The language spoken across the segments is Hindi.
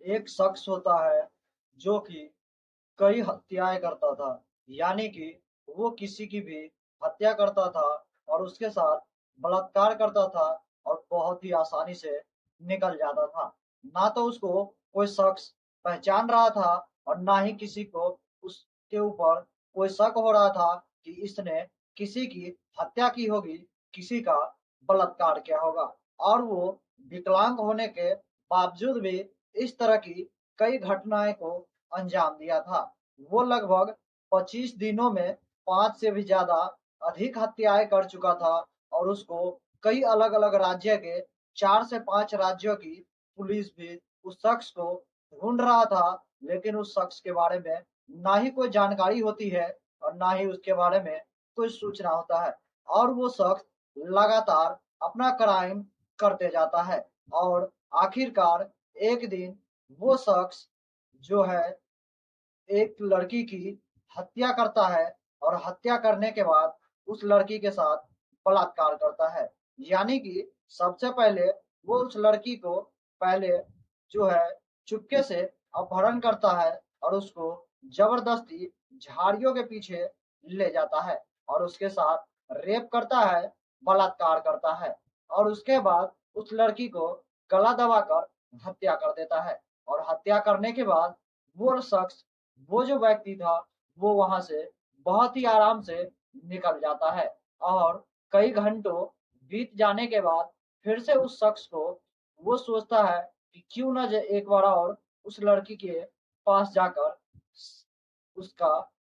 एक शख्स होता है जो कि कई हत्याएं करता था। यानी कि वो किसी की भी हत्या करता था और उसके साथ बलात्कार करता था और बहुत ही आसानी से निकल जाता था। ना तो उसको कोई शख्स पहचान रहा था और ना ही किसी को उसके ऊपर कोई शक हो रहा था कि इसने किसी की हत्या की होगी, किसी का बलात्कार किया होगा। और वो विकलांग होने के बावजूद भी इस तरह की कई घटनाएं को अंजाम दिया था। वो लगभग 25 दिनों में 5 से भी ज़्यादा अधिक हत्याएँ कर चुका था और उसको कई अलग-अलग राज्य के 4 से 5 राज्यों की पुलिस भी उस शख्स को ढूँढ रहा था, लेकिन उस शख्स के बारे में ना ही कोई जानकारी होती है और ना ही उसके बारे में कोई सूचना होता है। और वो शख्स लगातार अपना क्राइम करते जाता है और आखिरकार एक दिन वो शख्स जो है एक लड़की की हत्या करता है और हत्या करने के बाद उस लड़की के साथ बलात्कार करता है। यानी कि सबसे पहले वो उस लड़की को पहले जो है चुपके से अपहरण करता है और उसको ज़बरदस्ती झाड़ियों के पीछे ले जाता है और उसके साथ रेप करता है, बलात्कार करता है और उसके बाद उस लड़की को गला दबाकर हत्या कर देता है और हत्या करने के बाद वो शख्स वो जो व्यक्ति था, वो वहाँ से बहुत ही आराम से निकल जाता है और कई घंटों बीत जाने के बाद फिर से उस शख्स को वो सोचता है कि क्यों ना एक बार और उस लड़की के पास जाकर उसका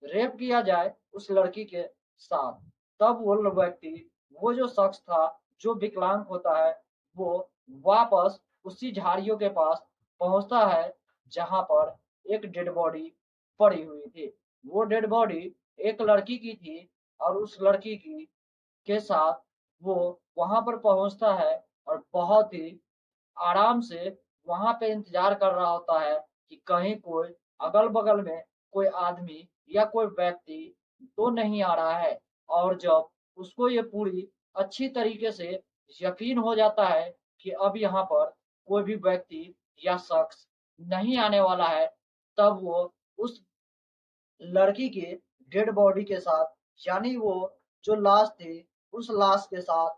रेप किया जाए उस लड़की के साथ। तब वो व्यक्ति, वो जो शख्स था, जो विकलांग होता है, वो वापस उसी झाड़ियों के पास पहुँचता है, जहाँ पर एक डेड बॉडी पड़ी हुई थी। वो डेड बॉडी एक लड़की की थी और उस लड़की की के साथ वो वहाँ पर पहुँचता है और बहुत ही आराम से वहाँ पे इंतज़ार कर रहा होता है कि कहीं कोई अगल-बगल में कोई आदमी या कोई व्यक्ति तो नहीं आ रहा है। और जब उसको ये पूरी अच्छी तरीके से यकीन हो जाता है कि अब यहाँ पर कोई भी व्यक्ति या शख्स नहीं आने वाला है, तब वो उस लड़की की डेड बॉडी के साथ, यानी वो जो लाश थी, उस लाश के साथ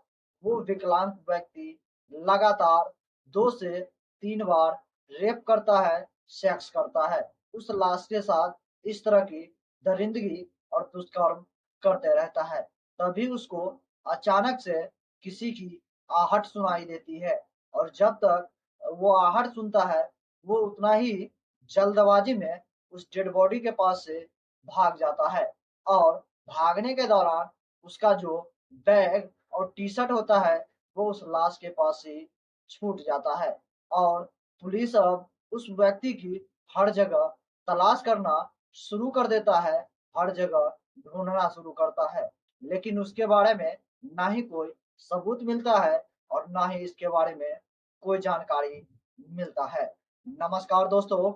वो विकलांग व्यक्ति लगातार 2 से 3 बार रेप करता है, सेक्स करता है। उस लाश के साथ इस तरह की दरिंदगी और दुष्कर्म करते रहता है। तभी उसको अचानक से किसी की आहट सुनाई देती है और जब तक वो आहट सुनता है, वो उतना ही जल्दबाजी में उस डेड बॉडी के पास से भाग जाता है और भागने के दौरान उसका जो बैग और टी-शर्ट होता है, वो उस लाश के पास से छूट जाता है और पुलिस अब उस व्यक्ति की हर जगह तलाश करना शुरू कर देता है, हर जगह ढूँढना शुरू करता है। लेकिन उसके बारे में ना ही कोई सबूत मिलता है और ना ही इसके बारे में कोई जानकारी मिलता है। नमस्कार दोस्तों,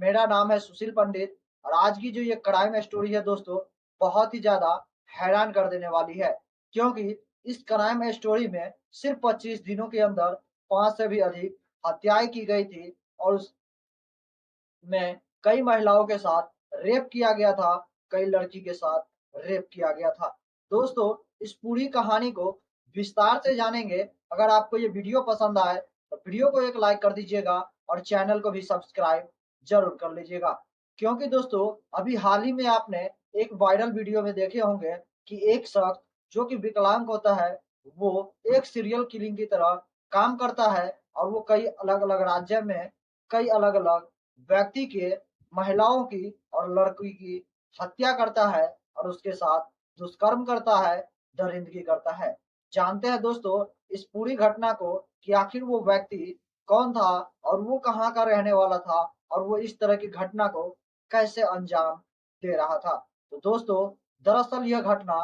मेरा नाम है सुशील पंडित और आज की जो ये क्राइम स्टोरी है दोस्तों, बहुत ही ज़्यादा हैरान कर देने वाली है। क्योंकि इस क्राइम स्टोरी में सिर्फ़ 25 दिनों के अंदर 5 से भी अधिक हत्याएँ की गई थी और उसमें कई महिलाओं के साथ रेप किया गया था, कई लड़की के साथ रेप किया गया था। दोस्तों, इस पूरी कहानी को विस्तार से जानेंगे। अगर आपको ये वीडियो पसंद आए, तो वीडियो को एक लाइक कर दीजिएगा और चैनल को भी सब्सक्राइब ज़रूर कर लीजिएगा। क्योंकि दोस्तों, अभी हाल ही में आपने एक वायरल वीडियो में देखे होंगे कि एक शख्स जो कि विकलांग होता है, वो एक सीरियल किलिंग की तरह काम करता है और वो कई अलग-अलग राज्य में कई अलग-अलग व्यक्ति के, महिलाओं की और लड़की की हत्या करता है और उसके साथ दुष्कर्म करता है, दरिंदगी करता है। जानते हैं दोस्तों इस पूरी घटना को कि आखिर वो व्यक्ति कौन था और वो कहाँ का रहने वाला था और वो इस तरह की घटना को कैसे अंजाम दे रहा था। तो दोस्तों, दरअसल यह घटना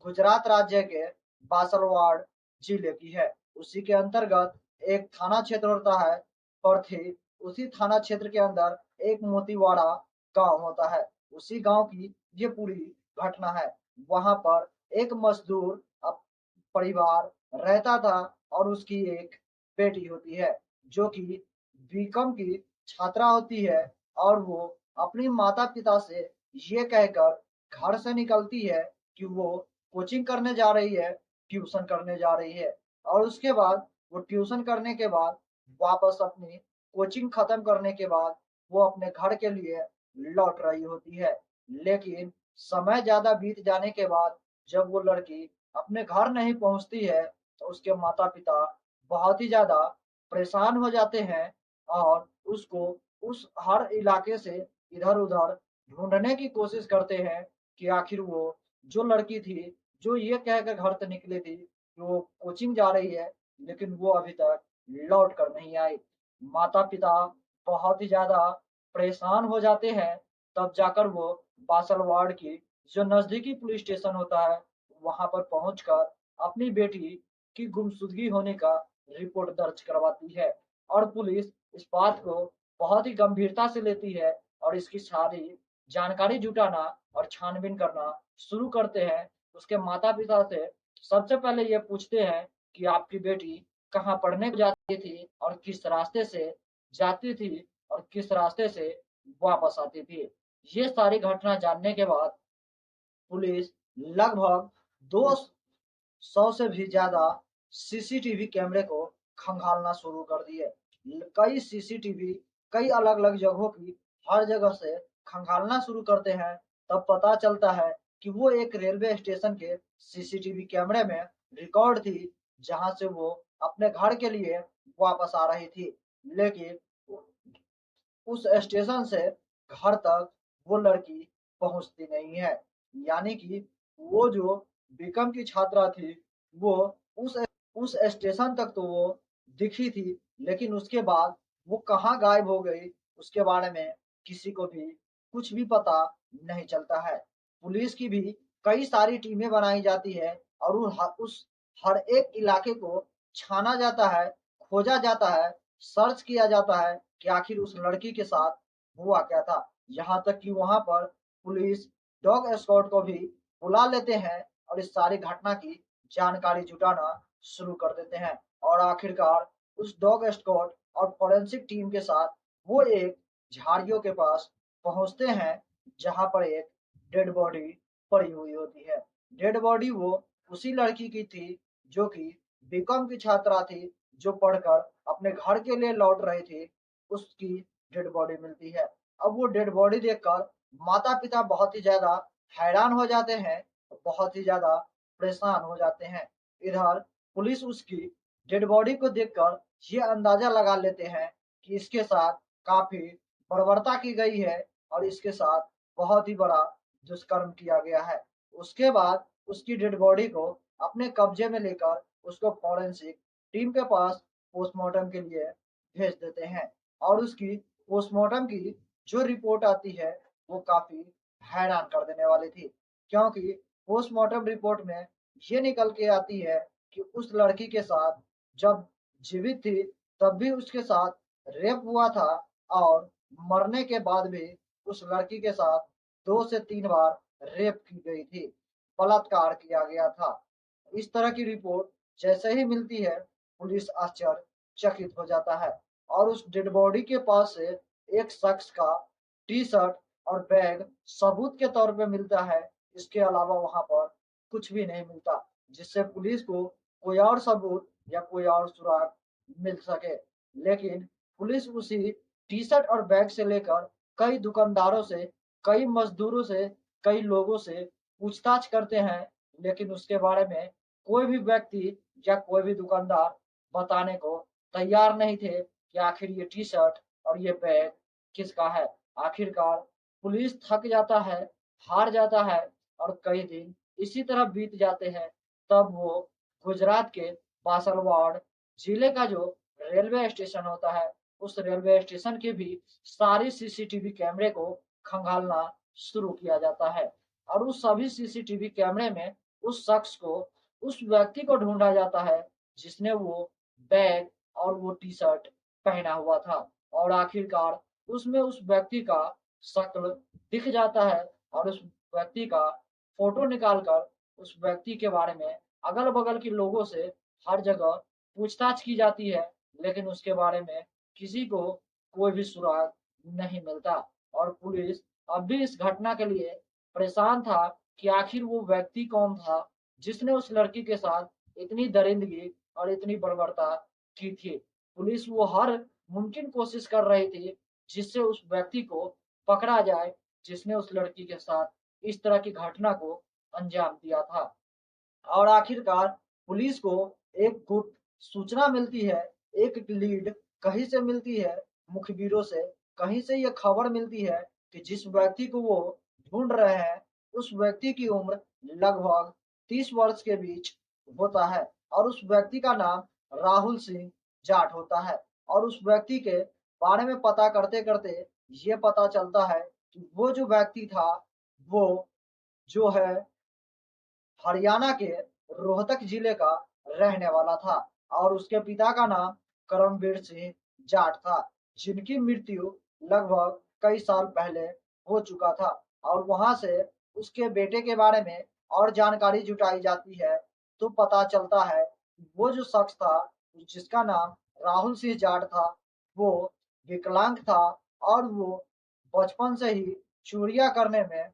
गुजरात राज्य के बांसलवाड़ जिले की है। उसी के अंतर्गत एक थाना क्षेत्र होता है परथी, उसी थाना क्षेत्र के अंदर एक मोतीवाड़ा गाँव होता है। उसी गाँव की ये पूरी घटना है। वहाँ पर एक मज़दूर परिवार रहता था और उसकी एक बेटी होती है, जो कि बीकॉम की छात्रा होती है और वो अपनी माता पिता से ये कहकर घर से निकलती है कि वो कोचिंग करने जा रही है, ट्यूशन करने जा रही है। और उसके बाद वो ट्यूशन करने के बाद वापस अपनी कोचिंग खत्म करने के बाद वो अपने घर के लिए लौट रही होती है। लेकिन समय ज्यादा बीत जाने के बाद जब वो लड़की अपने घर नहीं पहुंचती है तो उसके माता पिता बहुत ही ज्यादा परेशान हो जाते हैं और उसको उस हर इलाके से इधर उधर ढूंढने की कोशिश करते हैं कि आखिर वो जो लड़की थी जो ये कहकर घर से निकली थी कि वो कोचिंग जा रही है, लेकिन वो अभी तक लौट कर नहीं आई। माता पिता बहुत ही ज्यादा परेशान हो जाते हैं। तब जाकर वो बासलवाड़ की जो नजदीकी पुलिस स्टेशन होता है वहां पर पहुंचकर अपनी बेटी की गुमशुदगी होने का रिपोर्ट दर्ज करवाती है। और पुलिस इस बात को बहुत ही गंभीरता से लेती है और इसकी सारी जानकारी जुटाना और छानबीन करना शुरू करते हैं। उसके माता पिता से सबसे पहले ये पूछते हैं कि आपकी बेटी कहाँ पढ़ने जाती थी और किस रास्ते से जाती थी और किस रास्ते से वापस आती थी। ये सारी घटना जानने के बाद पुलिस लगभग 200 से भी ज्यादा सीसीटीवी कैमरे को खंगालना शुरू कर दिए। कई सीसीटीवी कई अलग अलग जगहों की हर जगह से खंगालना शुरू करते हैं। तब पता चलता है कि वो एक रेलवे स्टेशन के सीसीटीवी कैमरे में रिकॉर्ड थी, जहां से वो अपने घर के लिए वापस आ रही थी। लेकिन उस स्टेशन से घर तक वो लड़की पहुंचती नहीं है। यानी कि वो जो बीकॉम की छात्रा थी वो उस उस स्टेशन तक तो वो दिखी थी, लेकिन उसके बाद वो कहाँ गायब हो गई उसके बारे में किसी को भी कुछ भी पता नहीं चलता है। पुलिस की भी कई सारी टीमें बनाई जाती है और उस हर एक इलाके को छाना जाता है, खोजा जाता है, सर्च किया जाता है कि आखिर उस लड़की के साथ हुआ क्या था। यहाँ तक कि वहां पर पुलिस डॉग स्क्वाड को भी बुला लेते हैं और इस सारी घटना की जानकारी जुटाना शुरू कर देते हैं। और आखिरकार उस डॉग स्क्वाड और फोरेंसिक टीम के साथ वो एक झाड़ियों के पास पहुंचते हैं, जहां पर एक डेड बॉडी पड़ी हुई होती है। डेड बॉडी वो उसी लड़की की थी जो कि बीकॉम की छात्रा थी, जो पढ़कर अपने घर के लिए लौट रही थी। उसकी डेड बॉडी मिलती है। अब वो डेड बॉडी देखकर माता पिता बहुत ही ज्यादा हैरान हो जाते हैं, बहुत ही ज्यादा परेशान हो जाते हैं। इधर पुलिस उसकी डेड बॉडी को देखकर ये अंदाजा लगा लेते हैं कि इसके साथ काफी बर्बरता की गई है और इसके साथ बहुत ही बड़ा दुष्कर्म किया गया है। उसके बाद उसकी डेड बॉडी को अपने कब्जे में लेकर उसको फॉरेंसिक टीम के पास पोस्टमार्टम के लिए भेज देते हैं। और उसकी पोस्टमार्टम की जो रिपोर्ट आती है वो काफी हैरान कर देने वाली थी, क्योंकि पोस्टमार्टम रिपोर्ट में ये निकल के आती है कि उस लड़की के साथ जब जीवित थी तब भी उसके साथ रेप हुआ था और मरने के बाद भी उस लड़की के साथ 2 से 3 बार रेप की गई थी, बलात्कार किया गया था। इस तरह की रिपोर्ट जैसे ही मिलती है पुलिस आश्चर्यचकित हो जाता है और उस डेड बॉडी के पास से एक शख्स का टी शर्ट और बैग सबूत के तौर पे मिलता है। इसके अलावा वहां पर कुछ भी नहीं मिलता जिससे पुलिस को कोई और सबूत या कोई और सुराग मिल सके। लेकिन पुलिस उसी टी शर्ट और बैग से लेकर कई दुकानदारों से, कई मजदूरों से, कई लोगों से पूछताछ करते हैं, लेकिन उसके बारे में कोई भी व्यक्ति या कोई भी दुकानदार बताने को तैयार नहीं थे कि आखिर ये टी शर्ट और ये बैग किसका है। आखिरकार पुलिस थक जाता है, हार जाता है और कई दिन इसी तरह बीत जाते हैं। तब वो गुजरात के बासलवाड़ जिले का जो रेलवे स्टेशन होता है उस रेलवे स्टेशन के भी सारी सीसीटीवी कैमरे को खंगालना शुरू किया जाता है। और उस सभी सीसीटीवी कैमरे में उस शख्स को, उस व्यक्ति को ढूंढा जाता है जिसने वो बैग और वो टी शर्ट पहना हुआ था। और आखिरकार उसमें उस व्यक्ति का शक्ल दिख जाता है और उस व्यक्ति का फोटो निकालकर उस व्यक्ति के बारे में अगल बगल के लोगों से हर जगह पूछताछ की जाती है, लेकिन उसके बारे में किसी को कोई भी सुराग नहीं मिलता। और पुलिस अब भी इस घटना के लिए परेशान था कि आखिर वो व्यक्ति कौन था जिसने उस लड़की के साथ इतनी दरिंदगी और इतनी बर्बरता की थी। पुलिस वो हर मुमकिन कोशिश कर रही थी जिससे उस व्यक्ति को पकड़ा जाए जिसने उस लड़की के साथ इस तरह की घटना को अंजाम दिया था। और आखिरकार पुलिस को एक गुप्त सूचना मिलती है, एक लीड कहीं से मिलती है, मुखबिरों से कहीं से ये खबर मिलती है कि जिस व्यक्ति को वो ढूंढ रहे हैं उस व्यक्ति की उम्र लगभग 30 वर्ष के बीच होता है और उस व्यक्ति का नाम राहुल सिंह जाट होता है। और उस व्यक्ति के बारे में पता करते करते ये पता चलता है कि वो जो व्यक्ति था वो जो है हरियाणा के रोहतक जिले का रहने वाला था और उसके पिता का नाम करमवीर सिंह जाट था, जिनकी मृत्यु लगभग कई साल पहले हो चुका था। और वहां से उसके बेटे के बारे में और जानकारी जुटाई जाती है तो पता चलता है वो जो शख्स था जिसका नाम राहुल सिंह जाट था वो विकलांग था और वो बचपन से ही चोरियां करने में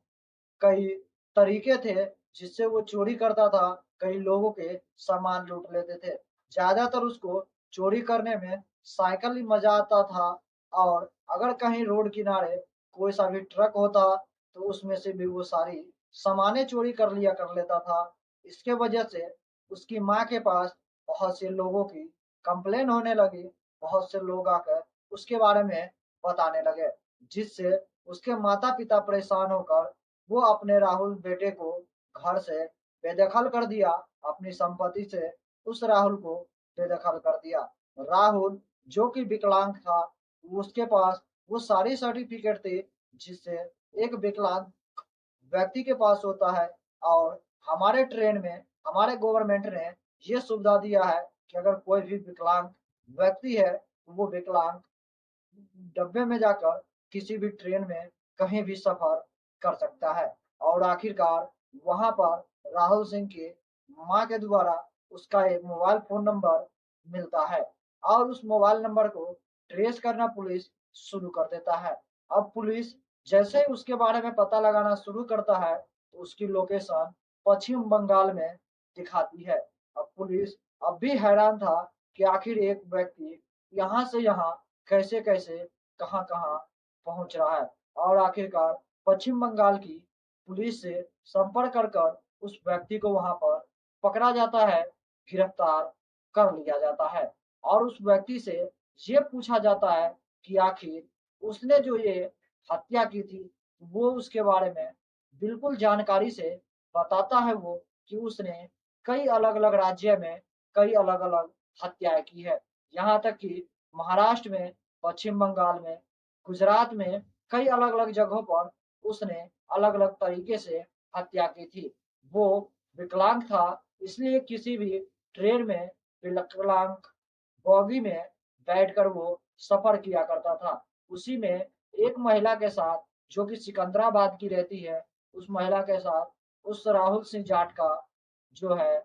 कई तरीके थे जिससे वो चोरी करता था, कई लोगों के सामान लूट लेते थे। ज्यादातर उसको चोरी करने में साइकिल ही मजा आता था और अगर कहीं रोड किनारे कोई सा भी ट्रक होता तो उसमें से भी वो सारी सामानें चोरी कर लिया कर लेता था। इसके वजह से उसकी माँ के पास बहुत से लोगों की कंप्लेन होने लगी, बहुत से लोग आकर उसके बारे में बताने लगे, जिससे उसके माता पिता परेशान होकर वो अपने राहुल बेटे को घर से बेदखल कर दिया, अपनी संपत्ति से उस राहुल को बेदखल कर दिया। राहुल जो कि विकलांग था, उसके पास वो सारी सर्टिफिकेट थी जिससे एक विकलांग व्यक्ति के पास होता है। और हमारे ट्रेन में हमारे गवर्नमेंट ने ये सुविधा दिया है कि अगर कोई भी विकलांग व्यक्ति है तो वो विकलांग डब्बे में जाकर किसी भी ट्रेन में कहीं भी सफर कर सकता है। और आखिरकार वहां पर राहुल सिंह के माँ के द्वारा उसका एक मोबाइल फोन नंबर मिलता है और उस मोबाइल नंबर को ट्रेस करना पुलिस शुरू कर देता है। अब पुलिस जैसे ही उसके बारे में पता लगाना शुरू करता है तो उसकी लोकेशन पश्चिम बंगाल में दिखाती है। अब पुलिस अब भी हैरान था कि आखिर एक व्यक्ति यहाँ से यहाँ कैसे कैसे कहाँ कहाँ पहुंच रहा है। और आखिरकार पश्चिम बंगाल की पुलिस से संपर्क कर कर उस व्यक्ति को वहां पर पकड़ा जाता है, गिरफ्तार कर लिया जाता है। और उस व्यक्ति से ये पूछा जाता है कि आखिर उसने जो ये हत्या की थी वो उसके बारे में बिल्कुल जानकारी से बताता है वो कि उसने कई अलग अलग राज्य में कई अलग अलग हत्याएं की है। यहाँ तक कि महाराष्ट्र में, पश्चिम बंगाल में, गुजरात में कई अलग अलग जगहों पर उसने अलग अलग तरीके से हत्या की थी। वो विकलांग था इसलिए किसी भी ट्रेन में विकलांग बॉगी में बैठकर वो सफर किया करता था। उसी में एक महिला के साथ जो कि सिकंदराबाद की रहती है, उस महिला के साथ उस राहुल सिंह जाट का जो है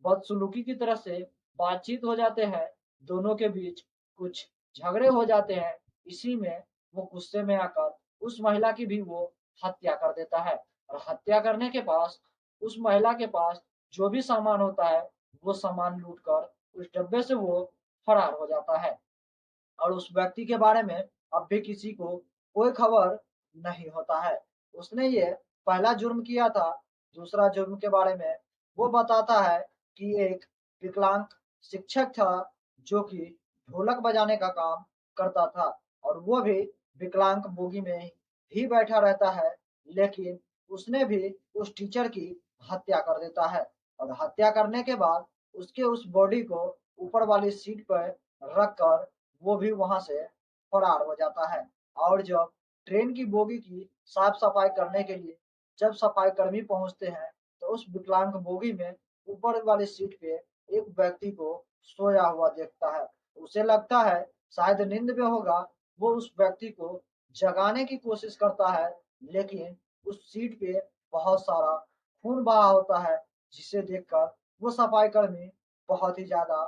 बदसलूकी की तरह से बातचीत हो जाते हैं, दोनों के बीच कुछ झगड़े हो जाते हैं। इसी में वो गुस्से में आकर उस महिला की भी वो हत्या कर देता है और हत्या करने के पास उस महिला के पास जो भी सामान होता है वो सामान लूट कर उस डब्बे से वो फरार हो जाता है। और उस व्यक्ति के बारे में अब भी किसी को कोई खबर नहीं होता है। उसने ये पहला जुर्म किया था। दूसरा जुर्म के बारे में वो बताता है कि एक विकलांग शिक्षक था जो कि ढोलक बजाने का काम करता था और वो भी विकलांग बोगी में ही बैठा रहता है, लेकिन उसने भी उस टीचर की हत्या कर देता है। और हत्या करने के बाद उसके उस बॉडी को ऊपर वाली सीट पर रख कर वो भी वहां से फरार हो जाता है। और जब ट्रेन की बोगी की साफ सफाई करने के लिए जब सफाई कर्मी पहुंचते हैं तो उस विकलांग बोगी में ऊपर वाली सीट पे एक व्यक्ति को सोया हुआ देखता है। उसे लगता है शायद नींद में होगा। वो उस व्यक्ति को जगाने की कोशिश करता है, लेकिन उस सीट पे बहुत सारा खून बहा होता है जिसे देखकर वो सफाई कर्मी बहुत ही ज्यादा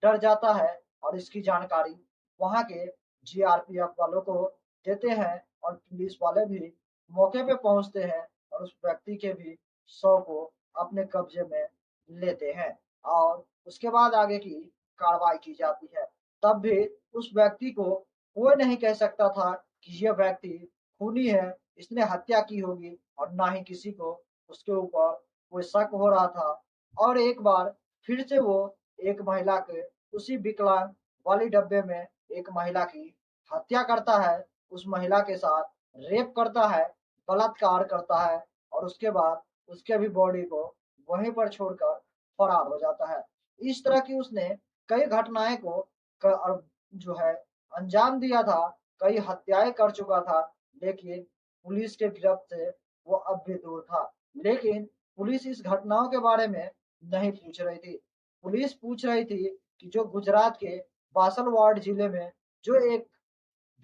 डर जाता है और इसकी जानकारी वहां के जीआरपीएफ वालों को देते हैं और पुलिस वाले भी मौके पे पहुंचते हैं और उस व्यक्ति के भी शव को अपने कब्जे में लेते हैं और उसके बाद आगे की कार्रवाई की जाती है। तब भी उस व्यक्ति को कोई नहीं कह सकता था कि यह व्यक्ति खूनी है, इसने हत्या की होगी, और ना ही किसी को उसके ऊपर कोई शक हो रहा था। और एक बार फिर से वो एक महिला के उसी विकलांग वाली डब्बे में एक महिला की हत्या करता है, उस महिला के साथ रेप करता है, बलात्कार करता है और उसके बाद उसके भी बॉडी को वहीं पर छोड़कर फरार हो जाता है। इस तरह की उसने कई घटनाएं को जो है अंजाम दिया था, कई हत्याएं कर चुका था, लेकिन पुलिस के गिरफ्त से वो अब भी दूर था। लेकिन पुलिस इस घटनाओं के बारे में नहीं पूछ रही थी। पुलिस पूछ रही थी कि जो गुजरात के बासलवाड़ जिले में जो एक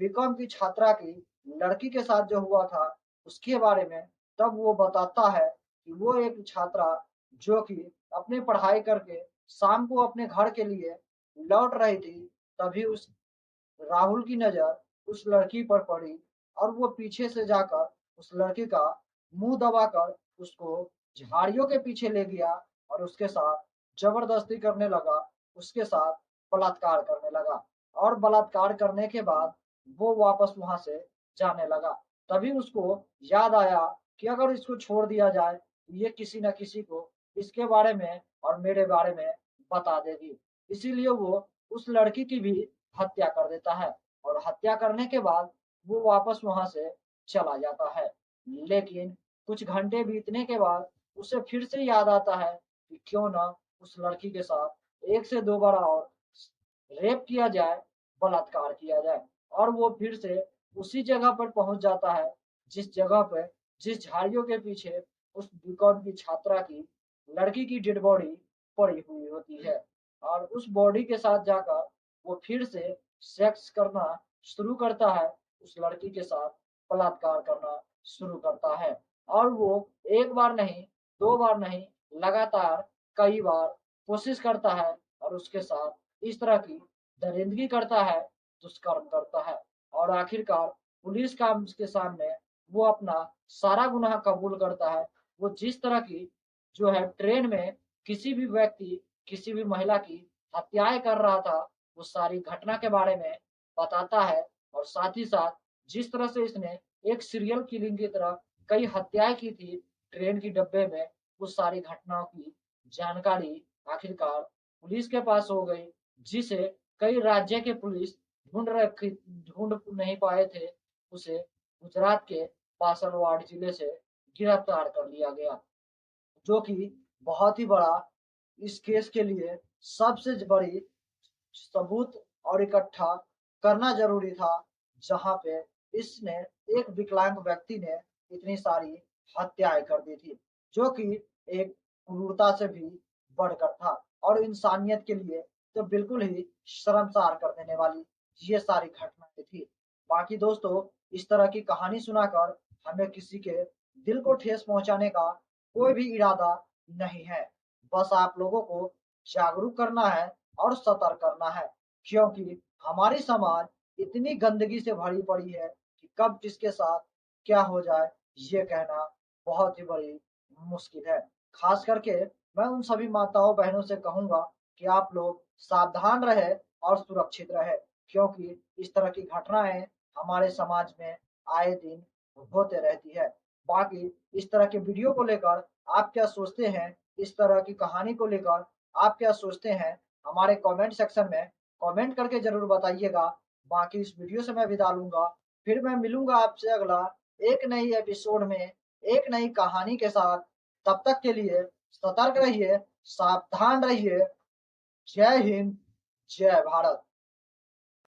बीकॉम की छात्रा की लड़की के साथ जो हुआ था उसके बारे में। तब वो बताता है कि वो एक छात्रा जो कि अपनी पढ़ाई करके शाम को अपने घर के लिए लौट रही थी, तभी उस राहुल की नजर उस लड़की पर पड़ी और वो पीछे से जाकर उस लड़की का मुंह दबाकर उसको झाड़ियों के पीछे ले गया और उसके साथ जबरदस्ती करने लगा, उसके साथ बलात्कार करने लगा और बलात्कार करने के बाद वो वापस वहां से जाने लगा। तभी उसको याद आया कि अगर इसको छोड़ दिया जाए तो ये किसी न किसी को इसके बारे में और मेरे बारे में बता देगी। इसीलिए वो उस लड़की की भी हत्या कर देता है और हत्या करने के बाद वो वापस वहां से चला जाता है। लेकिन कुछ घंटे बीतने के बाद उसे फिर से याद आता है कि क्यों ना उस लड़की के साथ एक से दो बार और रेप किया जाए, बलात्कार किया जाए। और वो फिर से उसी जगह पर पहुंच जाता है जिस जगह पर जिस झाड़ियों के पीछे उस बीकॉम की छात्रा की लड़की की डेड बॉडी पड़ी हुई होती है और उस बॉडी के साथ जाकर वो फिर से सेक्स करना शुरू करता है, उस लड़की के साथ बलात्कार करना शुरू करता है। और वो एक बार नहीं, दो बार नहीं, लगातार कई बार कोशिश करता है और उसके साथ इस तरह की दरिंदगी करता है, दुष्कर्म करता है और आखिरकार पुलिस का के सामने वो अपना सारा गुनाह कबूल करता है। वो जिस तरह की जो है ट्रेन में किसी भी व्यक्ति, किसी भी महिला की हत्याएं कर रहा था, वो सारी घटना के बारे में बताता है और साथ ही साथ जिस तरह से इसने एक सीरियल किलिंग की तरह कई हत्याएं की थी ट्रेन की डब्बे में, उस सारी घटनाओं की जानकारी आखिरकार पुलिस के पास हो गई, जिसे कई राज्य के पुलिस ढूंढ नहीं पाए थे। उसे गुजरात के बासलवाड़ जिले से गिरफ्तार कर लिया गया, जो कि बहुत ही बड़ा इस केस के लिए सबसे बड़ी सबूत और इकट्ठा करना जरूरी था, जहां पे इसने एक विकलांग व्यक्ति ने इतनी सारी हत्याएं कर दी थी, जो कि एक क्रूरता से भी बढ़कर था और इंसानियत के लिए तो बिल्कुल ही शर्मसार कर देने वाली ये सारी घटनाएं थी। बाकी दोस्तों, इस तरह की कहानी सुनाकर हमें किसी के दिल को ठेस पहुंचाने का कोई भी इरादा नहीं है। बस आप लोगों को जागरूक करना है और सतर्क करना है, क्योंकि हमारी समाज इतनी गंदगी से भरी पड़ी है कि कब किसके साथ क्या हो जाए ये कहना बहुत ही बड़ी मुश्किल है। खास करके मैं उन सभी माताओं बहनों से कहूंगा कि आप लोग सावधान रहे और सुरक्षित रहे, क्योंकि इस तरह की घटनाएं हमारे समाज में आए दिन होते रहती है। बाकी इस तरह के वीडियो को लेकर आप क्या सोचते हैं, इस तरह की कहानी को लेकर आप क्या सोचते हैं, हमारे कमेंट सेक्शन में कमेंट करके जरूर बताइएगा। बाकी इस वीडियो से मैं विदा लूंगा, फिर मैं मिलूंगा आपसे अगला एक नई एपिसोड में एक नई कहानी के साथ। तब तक के लिए सतर्क रहिए, सावधान रहिए। जय हिंद, जय भारत।